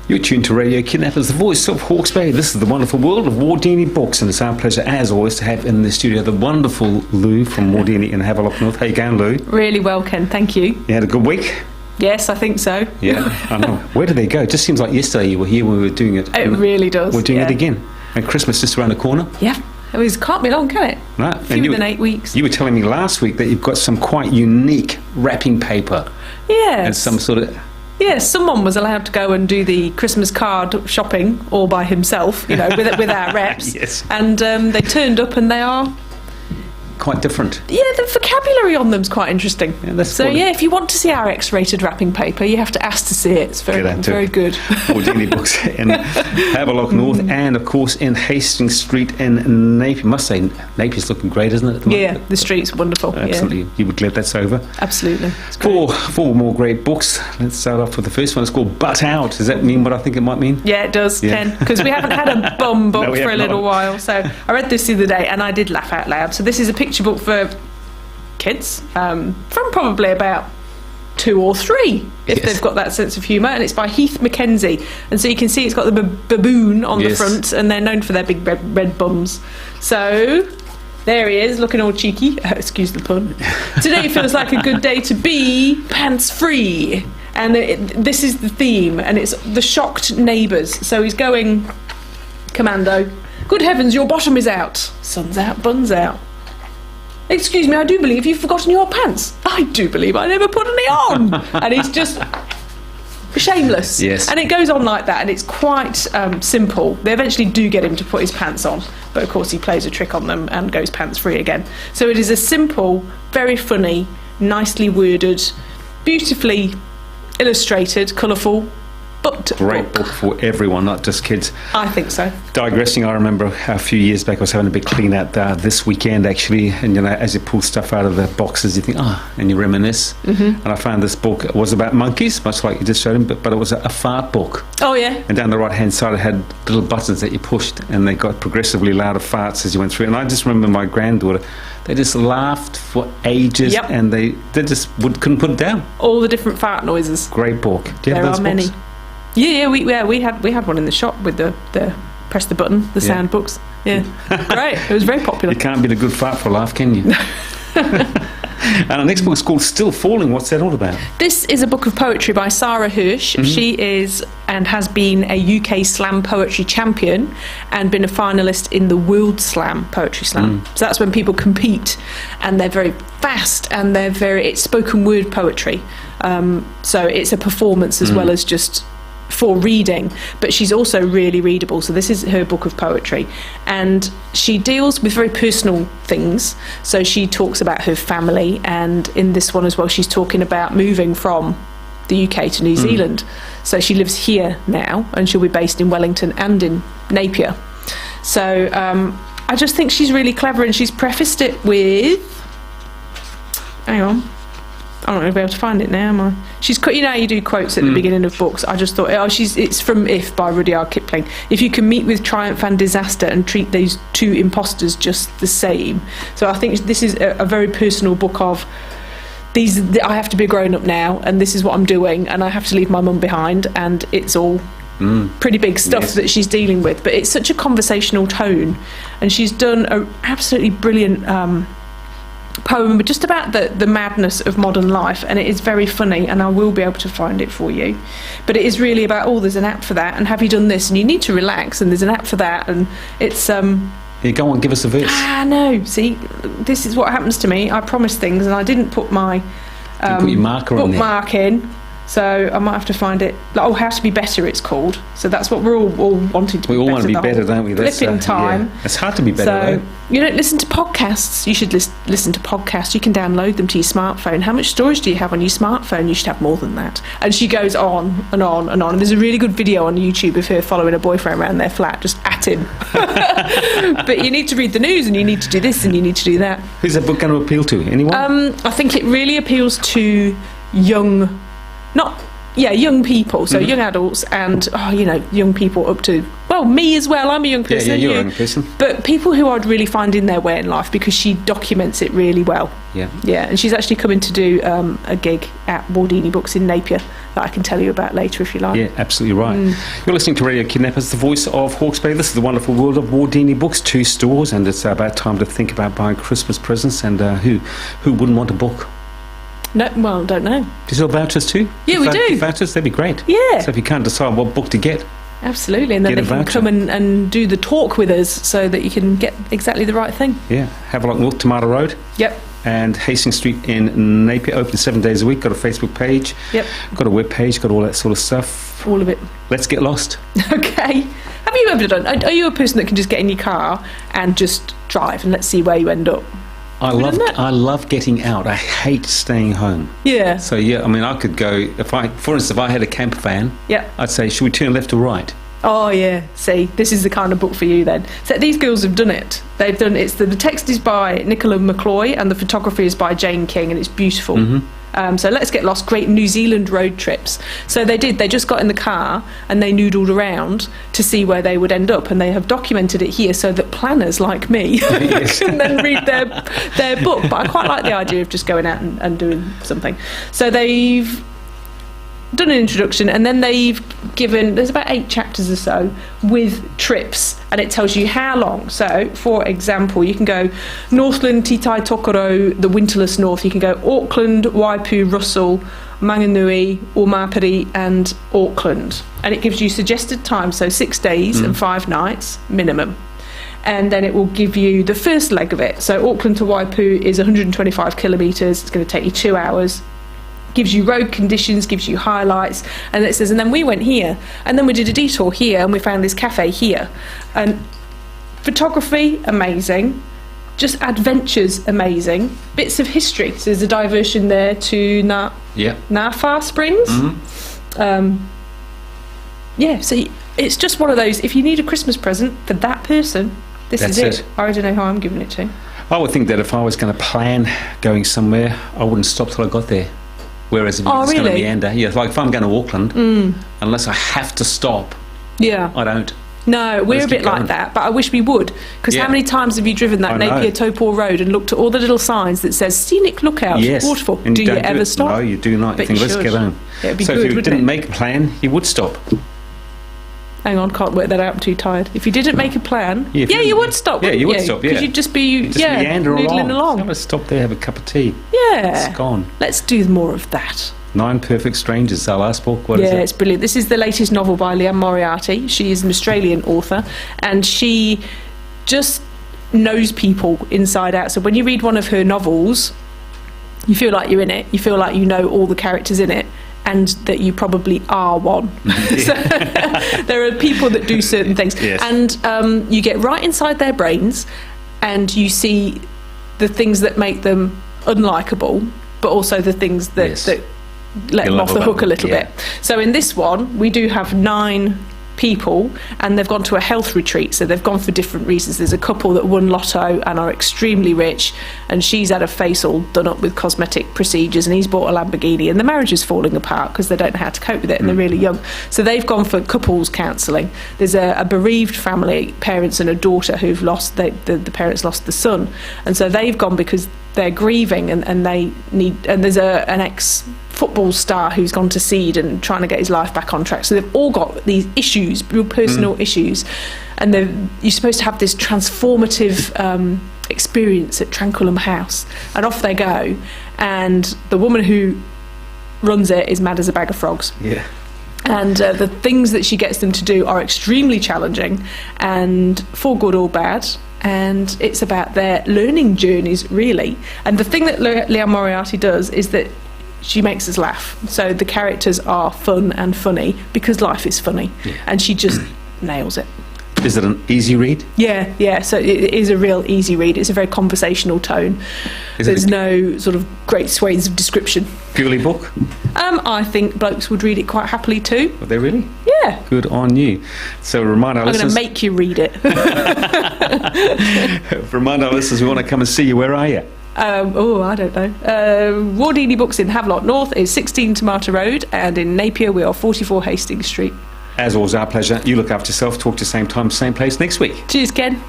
You're tuned to Radio Kidnappers, the voice of Hawke's Bay. This is the wonderful world of Wardini books, and it's our pleasure, as always, to have in the studio the wonderful Lou from Wardini in Havelock North. How you going, Lou? Really well, Ken. Thank you. You had a good week? Yes, I think so. Yeah, I know. Where did they go? It just seems like yesterday you were here when we were doing it. It really does. We're doing it again. And Christmas just around the corner. Yeah. It can't be long, can it? Right. Fewer than 8 weeks. You were telling me last week that you've got some quite unique wrapping paper. Yes. And some sort of... Yes, someone was allowed to go and do the Christmas card shopping all by himself, with our reps. Yes. And they turned up and they are... quite different. Yeah, the vocabulary on them's quite interesting. Yeah, if you want to see our X-rated wrapping paper, you have to ask to see it. It's very good. Wardini books in Havelock North and, of course, in Hastings Street in Napier. I must say, Napier's looking great, isn't it, at the moment? Yeah, the street's wonderful. Absolutely. Yeah. You would glad that's over. Absolutely. Four more great books. Let's start off with the first one. It's called Butt Out. Does that mean what I think it might mean? Yeah, it does, Ken, because we haven't had a bum book for a little while. So I read this the other day and I did laugh out loud. So this is a picture book for kids from probably about 2 or 3 if they've got that sense of humour, and it's by Heath Mackenzie, and so you can see it's got the baboon on the front, and they're known for their big red bums. So there he is, looking all cheeky, excuse the pun. Today feels like a good day to be pants free, and this is the theme, and it's the shocked neighbours. So he's going commando. Good heavens, your bottom is out. Sun's out, bun's out. Excuse me, I do believe you've forgotten your pants. I do believe I never put any on. And it's just shameless. Yes. And it goes on like that, and it's quite simple. They eventually do get him to put his pants on, but of course he plays a trick on them and goes pants free again. So it is a simple, very funny, nicely worded, beautifully illustrated, colourful, but great book for everyone, not just kids. I think so. Digressing, I remember a few years back I was having a big clean out this weekend actually, and as you pull stuff out of the boxes you think, and you reminisce. And I found this book. It was about monkeys, much like you just showed him, but it was a fart book. Oh yeah. And down the right hand side it had little buttons that you pushed, and they got progressively louder farts as you went through. And I just remember my granddaughter, they just laughed for ages, and they just couldn't put it down. All the different fart noises. Great book. Do you have those books? Many. Yeah, we had one in the shop with the press the button, the sound books. Yeah, great. It was very popular. You can't be a good fart for a laugh, can you? And our next book is called Still Falling. What's that all about? This is a book of poetry by Sarah Hirsch. She is and has been a UK slam poetry champion and been a finalist in the World Slam Poetry Slam. So that's when people compete, and they're very fast, and it's spoken word poetry. So it's a performance as well as just for reading, but she's also really readable. So this is her book of poetry, and she deals with very personal things. So she talks about her family, and in this one as well she's talking about moving from the UK to New Zealand. So she lives here now, and she'll be based in Wellington and in Napier. So I just think she's really clever, and she's prefaced it with, hang on, I'm not going to be able to find it now, am I? She's, how you do quotes at the beginning of books. I just thought, it's from If by Rudyard Kipling. If you can meet with triumph and disaster and treat these two imposters just the same. So I think this is a very personal book of I have to be a grown up now, and this is what I'm doing, and I have to leave my mum behind, and it's all pretty big stuff that she's dealing with. But it's such a conversational tone, and she's done an absolutely brilliant poem just about the madness of modern life, and it is very funny, and I will be able to find it for you. But it is really about, there's an app for that, and have you done this, and you need to relax, and there's an app for that, and it's yeah, go on, give us a verse. No, see, this is what happens to me. I promise things, and I didn't put my put your marker on there. Bookmark in. So I might have to find it. How to Be Better, it's called. So that's what we're all wanting to be better. We all want to be better, don't we? That's flipping time. Yeah. It's hard to be better, though. You don't listen to podcasts. You should listen to podcasts. You can download them to your smartphone. How much storage do you have on your smartphone? You should have more than that. And she goes on and on and on. And there's a really good video on YouTube of her following a boyfriend around their flat, just at him. But you need to read the news, and you need to do this, and you need to do that. Who's that book going to appeal to? Anyone? I think it really appeals to young people, so young adults, and young people up to me as well. I'm a young person. Yeah, you're a young person. But people who are really finding their way in life, because she documents it really well. Yeah. And she's actually coming to do a gig at Wardini Books in Napier that I can tell you about later if you like. Yeah, absolutely right. You're listening to Radio Kidnappers, the voice of Hawke's Bay. This is the wonderful world of Wardini Books, 2 stores, and it's about time to think about buying Christmas presents. And who wouldn't want a book? No, well, don't know. Do you sell vouchers too? Yeah, we do. Vouchers, that'd be great. Yeah. So if you can't decide what book to get, absolutely, and then they can come and do the talk with us so that you can get exactly the right thing. Yeah, Havelock North, Tomato Road. Yep. And Hastings Street in Napier, open 7 days a week. Got a Facebook page. Yep. Got a web page. Got all that sort of stuff. All of it. Let's get lost. Okay. Have you ever done? Are you a person that can just get in your car and just drive and let's see where you end up? I love getting out. I hate staying home. Yeah. So yeah, I mean, I could go for instance, if I had a camper van. Yeah. I'd say, should we turn left or right? Oh yeah. See, this is the kind of book for you then. So these girls have done it. They've done it. The text is by Nicola McCloy and the photography is by Jane King, and it's beautiful. So Let's Get Lost, great New Zealand road trips. So they just got in the car and they noodled around to see where they would end up, and they have documented it here so that planners like me can then read their book. But I quite like the idea of just going out and doing something. So they've done an introduction, and then they've given, there's about 8 chapters or so with trips, and it tells you how long. So for example, you can go Northland, Titai Tokoro, the Winterless North. You can go Auckland, Waipu, Russell, Manganui, Ormapiri and Auckland, and it gives you suggested time, so 6 days and 5 nights minimum. And then it will give you the first leg of it. So Auckland to Waipu is 125 kilometres. It's going to take you 2 hours. Gives you road conditions, gives you highlights, and it says, and then we went here, and then we did a detour here, and we found this cafe here. And photography, amazing. Just adventures, amazing. Bits of history. So there's a diversion there to Nafar Springs. So it's just one of those, if you need a Christmas present for that person, this is it. I already know who I'm giving it to. I would think that if I was going to plan going somewhere, I wouldn't stop till I got there. Whereas if it's going to meander, like if I'm going to Auckland, unless I have to stop, I don't. No, we're a bit like that, but I wish we would. Because how many times have you driven that Napier Topor Road and looked at all the little signs that says scenic lookout, waterfall? And do you ever stop? No, you do not. But you think, let's get home. It'd be so good, if you didn't make a plan, you would stop. Hang on, can't work that out, I'm too tired. If you didn't make a plan, you would stop. Yeah, you would stop, Because you'd just be noodling along. Let's stop there, have a cup of tea. Yeah. It's gone. Let's do more of that. 9 Perfect Strangers, our last book. What is it? It's brilliant. This is the latest novel by Leanne Moriarty. She is an Australian author, and she just knows people inside out. So when you read one of her novels, you feel like you're in it. You feel like you know all the characters in it, and that you probably are one. So there are people that do certain things, and you get right inside their brains, and you see the things that make them unlikable, but also the things that let them off the hook a little bit. So in this one, we do have 9 people, and they've gone to a health retreat, so they've gone for different reasons. There's a couple that won lotto and are extremely rich, and she's had a face all done up with cosmetic procedures, and he's bought a Lamborghini, and the marriage is falling apart because they don't know how to cope with it, and they're really young. So they've gone for couples counselling. There's a bereaved family, parents and a daughter who've lost, the parents lost the son, and so they've gone because they're grieving, and they need, and there's an ex-football star who's gone to seed and trying to get his life back on track. So they've all got these issues, real personal issues, and you're supposed to have this transformative experience at Tranquillum House, and off they go, and the woman who runs it is mad as a bag of frogs. And the things that she gets them to do are extremely challenging, and for good or bad. And it's about their learning journeys, really. And the thing that Leanne Moriarty does is that she makes us laugh. So the characters are fun and funny because life is funny, and she just nails it. Is it an easy read? Yeah. So it is a real easy read. It's a very conversational tone. There's no sort of great swathes of description. Purely book? I think blokes would read it quite happily too. Are they really? Yeah. Good on you. So remind our listeners... I'm going to make you read it. Remind our listeners, we want to come and see you. Where are you? I don't know. Wardini Books in Havelock North is 16 Tomato Road, and in Napier we are 44 Hastings Street. As always, our pleasure. You look after yourself. Talk to you same time, same place next week. Cheers, Ken.